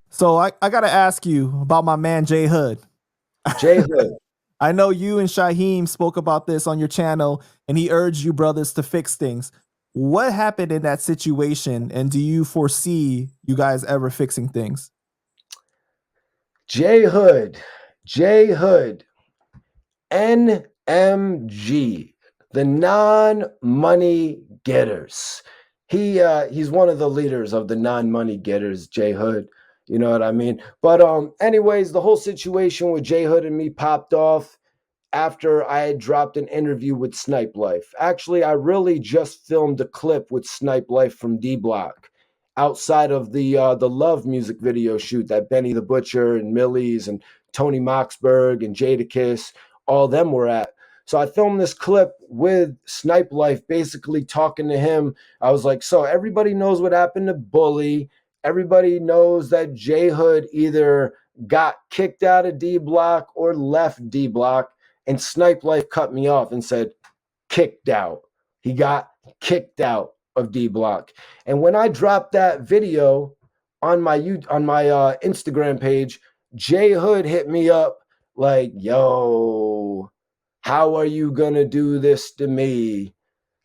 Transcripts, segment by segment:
So I got to ask you about my man, J Hood. J Hood. I know you and Shaheem spoke about this on your channel, and he urged you brothers to fix things. What happened in that situation, and do you foresee you guys ever fixing things? J Hood, NMG, the non-money getters. He's one of the leaders of the non-money getters, J Hood. You know what I mean? But anyways, the whole situation with J Hood and me popped off after I had dropped an interview with Snipe Life. Actually, I really just filmed a clip with Snipe Life from D Block outside of the Love music video shoot that Benny the Butcher and Millie's and Tony Moxberg and Jadakiss, all them were at. So I filmed this clip with Snipe Life, basically talking to him. I was like, so everybody knows what happened to Bully. Everybody knows that J Hood either got kicked out of D Block or left D Block. And Snipe Life cut me off and said, kicked out. He got kicked out of D Block. And when I dropped that video on my Instagram page, J Hood hit me up like, yo, how are you going to do this to me?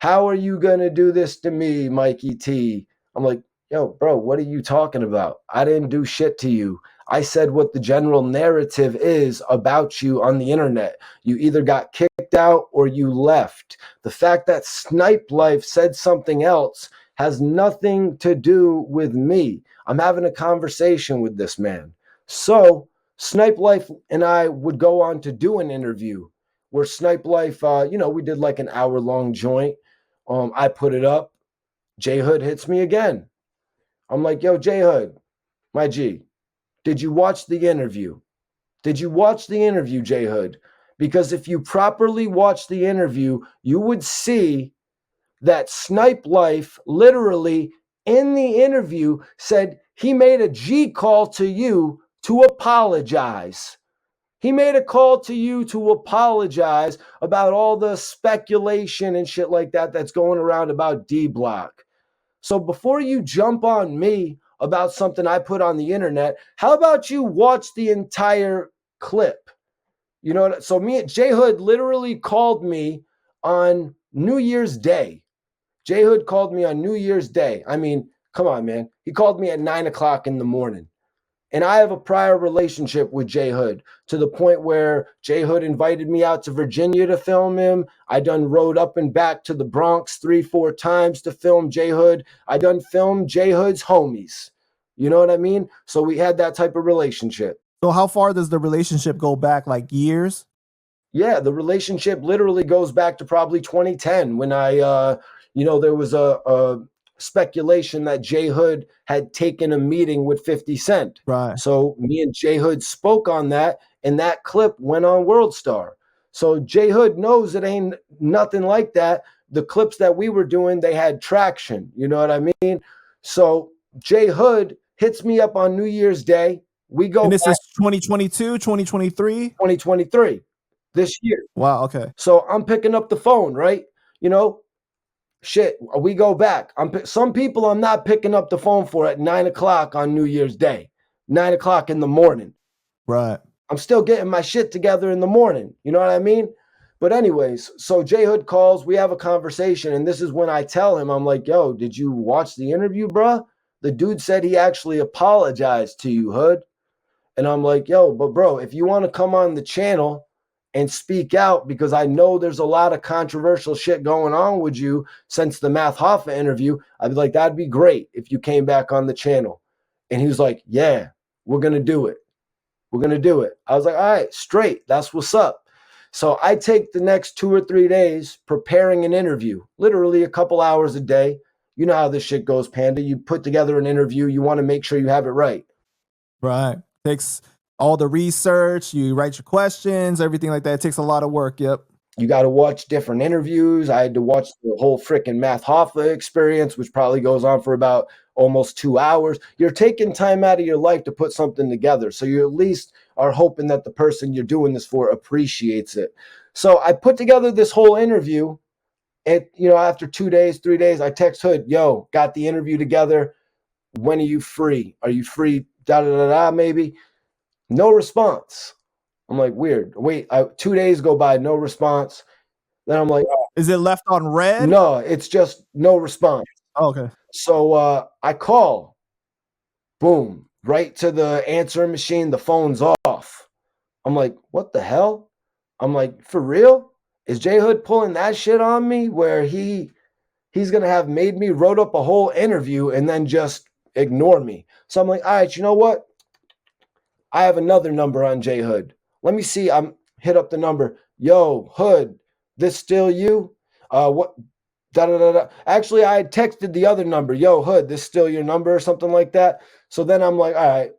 How are you going to do this to me, Mikey T? I'm like, yo, bro, what are you talking about? I didn't do shit to you. I said what the general narrative is about you on the internet. You either got kicked out or you left. The fact that Snipe Life said something else has nothing to do with me. I'm having a conversation with this man. So Snipe Life and I would go on to do an interview where Snipe Life, we did like an hour-long joint. I put it up. J Hood hits me again. I'm like, yo, J Hood, my G, did you watch the interview? Did you watch the interview, J Hood? Because if you properly watch the interview, you would see that Snipe Life literally in the interview said he made a G call to you to apologize. He made a call to you to apologize about all the speculation and shit like that that's going around about D Block. So before you jump on me about something I put on the internet, how about you watch the entire clip? You know what? So J Hood literally called me on New Year's Day. J Hood called me on New Year's Day. I mean, come on, man. He called me at 9:00 in the morning. And I have a prior relationship with J Hood to the point where J Hood invited me out to Virginia to film him. I done rode up and back to the Bronx 3-4 times to film J Hood. I done filmed J Hood's homies. You know what I mean? So we had that type of relationship. So how far does the relationship go back? Like years? Yeah, the relationship literally goes back to probably 2010 when there was a speculation that J Hood had taken a meeting with 50 Cent. Right. So me and J Hood spoke on that, and that clip went on World Star. So J Hood knows it ain't nothing like that. The clips that we were doing, they had traction. You know what I mean? So J Hood hits me up on New Year's Day. We go. And this is 2022, 2023? 2023, this year. Wow, okay. So I'm picking up the phone, right? Shit, we go back. Some people I'm not picking up the phone for at 9:00 on New Year's Day, 9:00 in the morning. Right. I'm still getting my shit together in the morning. You know what I mean? But anyways, so J Hood calls, we have a conversation, and this is when I tell him, I'm like, yo, did you watch the interview, bruh? The dude said he actually apologized to you, Hood. And I'm like, yo, but bro, if you want to come on the channel and speak out, because I know there's a lot of controversial shit going on with you since the Math Hoffa interview, I'd be like, that'd be great if you came back on the channel. And he was like, yeah, we're going to do it. We're going to do it. I was like, all right, straight. That's what's up. So I take the next 2 or 3 days preparing an interview, literally a couple hours a day. You know how this shit goes, Panda. You put together an interview. You want to make sure you have it right. Right. Takes all the research, you write your questions, everything like that. It takes a lot of work. Yep. You got to watch different interviews. I had to watch the whole freaking Math Hoffa experience, which probably goes on for about almost 2 hours. You're taking time out of your life to put something together. So you at least are hoping that the person you're doing this for appreciates it. So I put together this whole interview. And, after 2 days, 3 days, I text Hood, yo, got the interview together. when are you free? Are you free? Da da da da. Maybe no response. I'm like, weird. Wait, 2 days go by, no response. Then I'm like, oh, Is it left on red? no, it's just no response. Oh, okay. So I call, boom, right to the answering machine. The phone's off. I'm like, what the hell? I'm like, for real? Is J Hood pulling that shit on me where he's gonna have made me wrote up a whole interview and then just ignore me? So I'm like, all right, you know what? I have another number on J Hood. Let me see. I'm hit up the number. Yo, Hood, this still you? What? Da da da da. Actually, I had texted the other number. Yo, Hood, this still your number or something like that. So then I'm like, all right,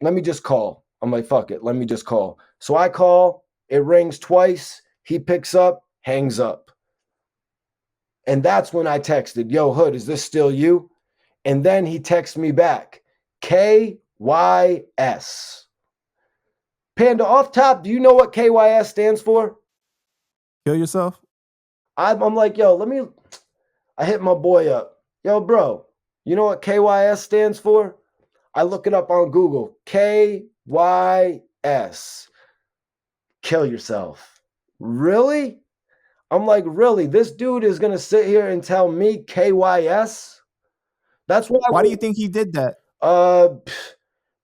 let me just call. I'm like, fuck it, let me just call. So I call. It rings twice. He picks up, hangs up, and that's when I texted, Yo, Hood, is this still you? And then he texts me back, KYS. Panda, off top, do you know what KYS stands for? Kill yourself? I'm like, yo, I hit my boy up. Yo, bro, you know what KYS stands for? I look it up on Google. KYS. Kill yourself. Really? I'm like, really? This dude is going to sit here and tell me KYS? That's why. Why do you think he did that?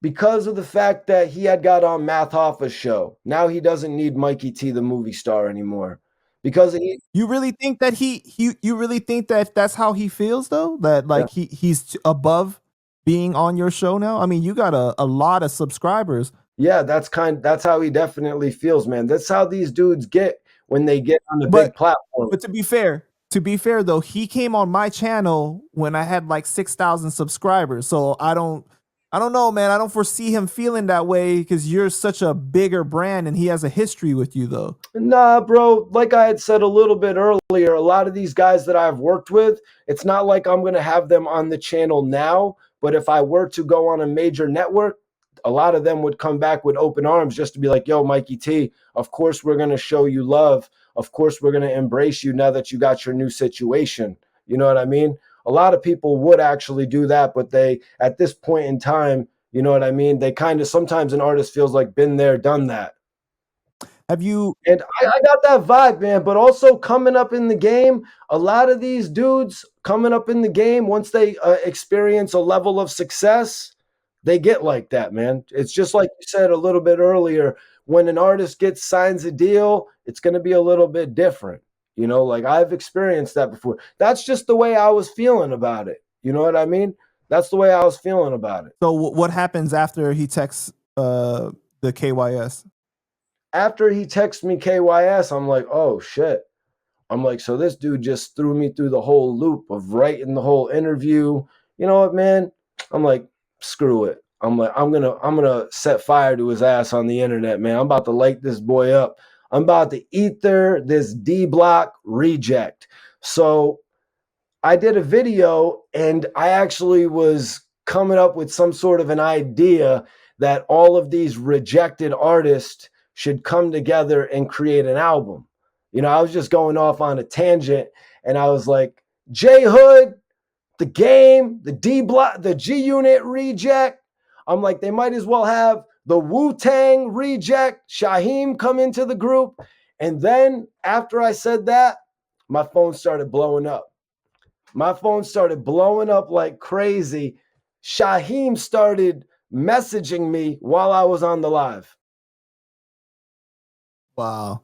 Because of the fact that he had got on Math Hoffa's show. Now he doesn't need Mikey T, the movie star, anymore. Because you really think that you really think that that's how he feels though? That like he's above being on your show now? I mean, you got a lot of subscribers. Yeah, that's how he definitely feels, man. That's how these dudes get when they get on the big platform. But to be fair though, he came on my channel when I had like 6,000 subscribers. So I don't know, man. I don't foresee him feeling that way because you're such a bigger brand and he has a history with you, though. Nah, bro. Like I had said a little bit earlier, a lot of these guys that I've worked with, it's not like I'm going to have them on the channel now. But if I were to go on a major network, a lot of them would come back with open arms just to be like, yo, Mikey T, of course we're going to show you love. Of course we're going to embrace you now that you got your new situation. You know what I mean? A lot of people would actually do that, but they, at this point in time, you know what I mean? They kind of, sometimes an artist feels like been there, done that. Have you? And I got that vibe, man. But also coming up in the game, a lot of these dudes coming up in the game, once they experience a level of success, they get like that, man. It's just like you said a little bit earlier. When an artist signs a deal, it's going to be a little bit different. You know, like I've experienced that before. That's just the way I was feeling about it. You know what I mean? That's the way I was feeling about it. So what happens after he texts the KYS? After he texts me KYS, I'm like, oh shit. I'm like, so this dude just threw me through the whole loop of writing the whole interview. You know what, man? I'm like, screw it. I'm like, I'm gonna set fire to his ass on the internet, man. I'm about to light this boy up. I'm about to ether this D Block reject. So I did a video and I actually was coming up with some sort of an idea that all of these rejected artists should come together and create an album. You know, I was just going off on a tangent and I was like, J Hood, the game, the D Block, the G Unit reject. I'm like, they might as well have the Wu-Tang reject, Shaheem come into the group. And then after I said that, my phone started blowing up. My phone started blowing up like crazy. Shaheem started messaging me while I was on the live. Wow.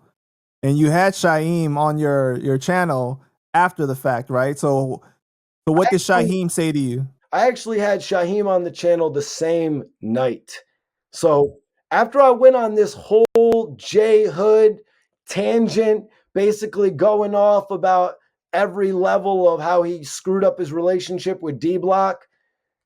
And you had Shaheem on your channel after the fact, right? So what did Shaheem say to you? I actually had Shaheem on the channel the same night. So after I went on this whole J Hood tangent, basically going off about every level of how he screwed up his relationship with D Block,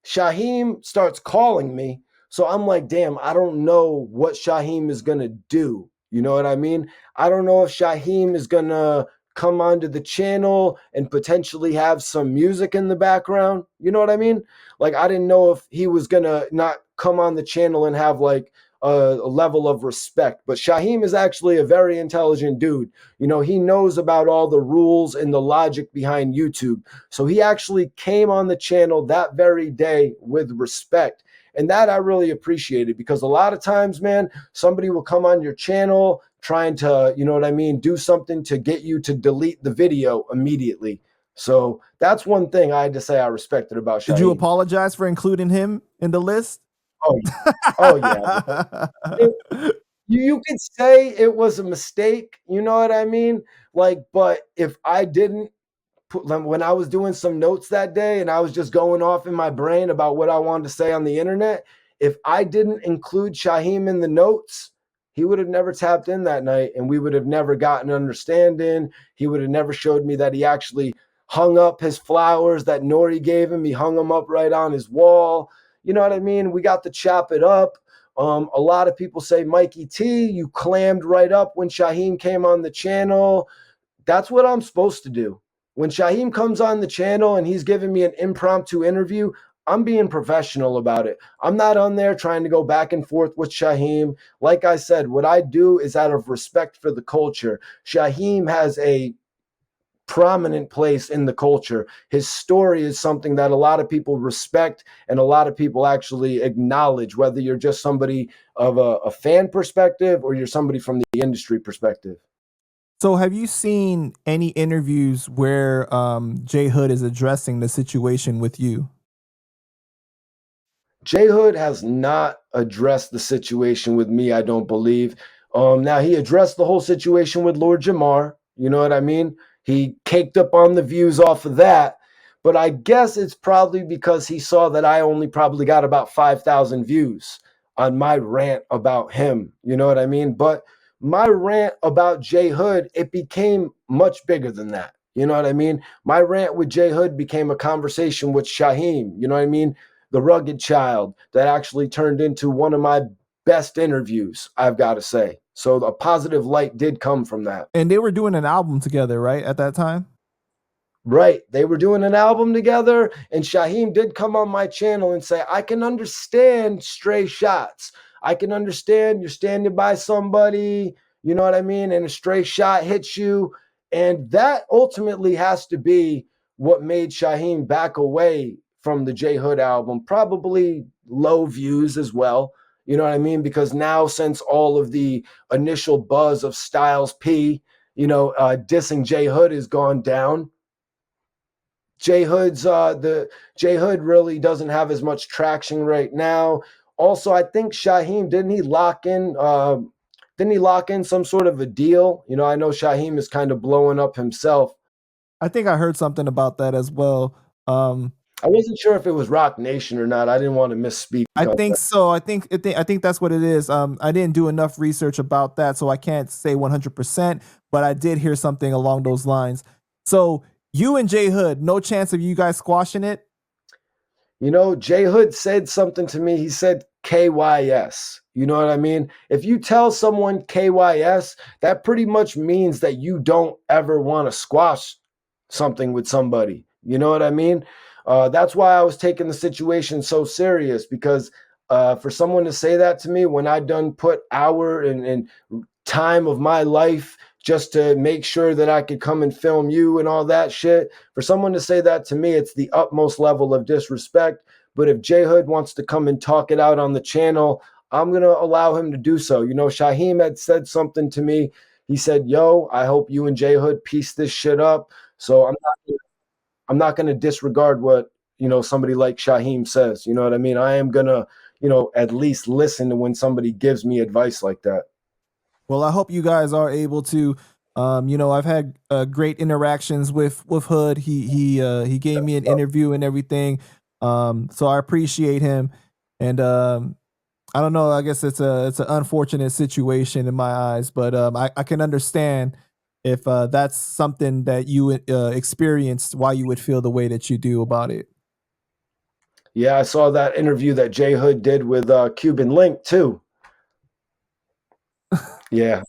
Shaheem starts calling me. So I'm like, damn, I don't know what Shaheem is going to do. You know what I mean? I don't know if Shaheem is going to come onto the channel and potentially have some music in the background. You know what I mean? Like, I didn't know if he was going to not come on the channel and have like a level of respect. But Shaheem is actually a very intelligent dude. You know, he knows about all the rules and the logic behind YouTube. So he actually came on the channel that very day with respect. And that I really appreciated, because a lot of times, man, somebody will come on your channel trying to, you know what I mean, do something to get you to delete the video immediately. So that's one thing I had to say I respected about Did you Shaheem. apologize for including him in the list? Oh, oh yeah. You could say it was a mistake, you know what I mean? Like, but if I didn't when I was doing some notes that day and I was just going off in my brain about what I wanted to say on the internet, if I didn't include Shaheem in the notes, he would have never tapped in that night, and we would have never gotten an understanding. He would have never showed me that he actually hung up his flowers that Nori gave him. He hung them up right on his wall. You know what I mean? We got to chop it up. A lot of people say, Mikey T, you clammed right up when Shaheem came on the channel. That's what I'm supposed to do. When Shaheem comes on the channel and he's giving me an impromptu interview, I'm being professional about it. I'm not on there trying to go back and forth with Shaheem. Like I said, what I do is out of respect for the culture. Shaheem has a prominent place in the culture. His story is something that a lot of people respect and a lot of people actually acknowledge, whether you're just somebody of a fan perspective or you're somebody from the industry perspective. So have you seen any interviews where J Hood is addressing the situation with you? J Hood has not addressed the situation with me, I don't believe. Now he addressed the whole situation with Lord Jamar. You know what I mean? He caked up on the views off of that. But I guess it's probably because he saw that I only probably got about 5,000 views on my rant about him. You know what I mean? But my rant about J Hood, it became much bigger than that. You know what I mean? My rant with J Hood became a conversation with Shaheem. You know what I mean? The rugged child, that actually turned into one of my best interviews, I've got to say. So a positive light did come from that. And they were doing an album together, right, at that time? Right. They were doing an album together, and Shaheem did come on my channel and say, I can understand stray shots. I can understand you're standing by somebody, you know what I mean? And a stray shot hits you. And that ultimately has to be what made Shaheem back away from the J Hood album. Probably low views as well. You know what I mean? Because now, since all of the initial buzz of Styles P, dissing J Hood has gone down, the J Hood really doesn't have as much traction right now. Also, I think Shaheem, didn't he lock in some sort of a deal? You know, I know Shaheem is kind of blowing up himself. I think I heard something about that as well. I wasn't sure if it was Rock Nation or not. I didn't want to misspeak. I think so. I think that's what it is. I didn't do enough research about that, so I can't say 100%, but I did hear something along those lines. So you and J Hood, no chance of you guys squashing it? You know, J Hood said something to me. He said KYS. You know what I mean? If you tell someone KYS, that pretty much means that you don't ever want to squash something with somebody. You know what I mean? That's why I was taking the situation so serious, because for someone to say that to me when I done put hour and time of my life just to make sure that I could come and film you and all that shit, for someone to say that to me, it's the utmost level of disrespect. But if J Hood wants to come and talk it out on the channel, I'm going to allow him to do so. You know, Shaheem had said something to me. He said, yo, I hope you and J Hood piece this shit up. So I'm not going to disregard what, somebody like Shaheem says. You know what I mean? I am going to, at least listen to when somebody gives me advice like that. Well, I hope you guys are able to. I've had great interactions with Hood. He gave me an interview and everything. So I appreciate him. And I don't know. I guess it's an unfortunate situation in my eyes, but I can understand if that's something that you experienced, why you would feel the way that you do about it. Yeah, I saw that interview that J Hood did with Cuban Link too. Yeah.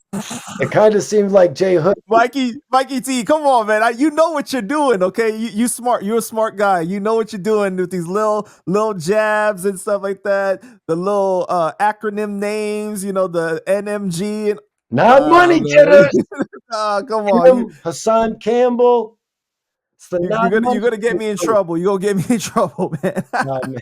It kind of seemed like J Hood. Mikey T, come on, man. You know what you're doing, okay? You smart. You're a smart guy. You know what you're doing with these little jabs and stuff like that. The little acronym names, you know, the NMG and Non-money man. getters. Come on. Him, Hassan Campbell. It's the You're non-money gonna get getters. me in trouble. You're gonna get me in trouble, man. Nah, man.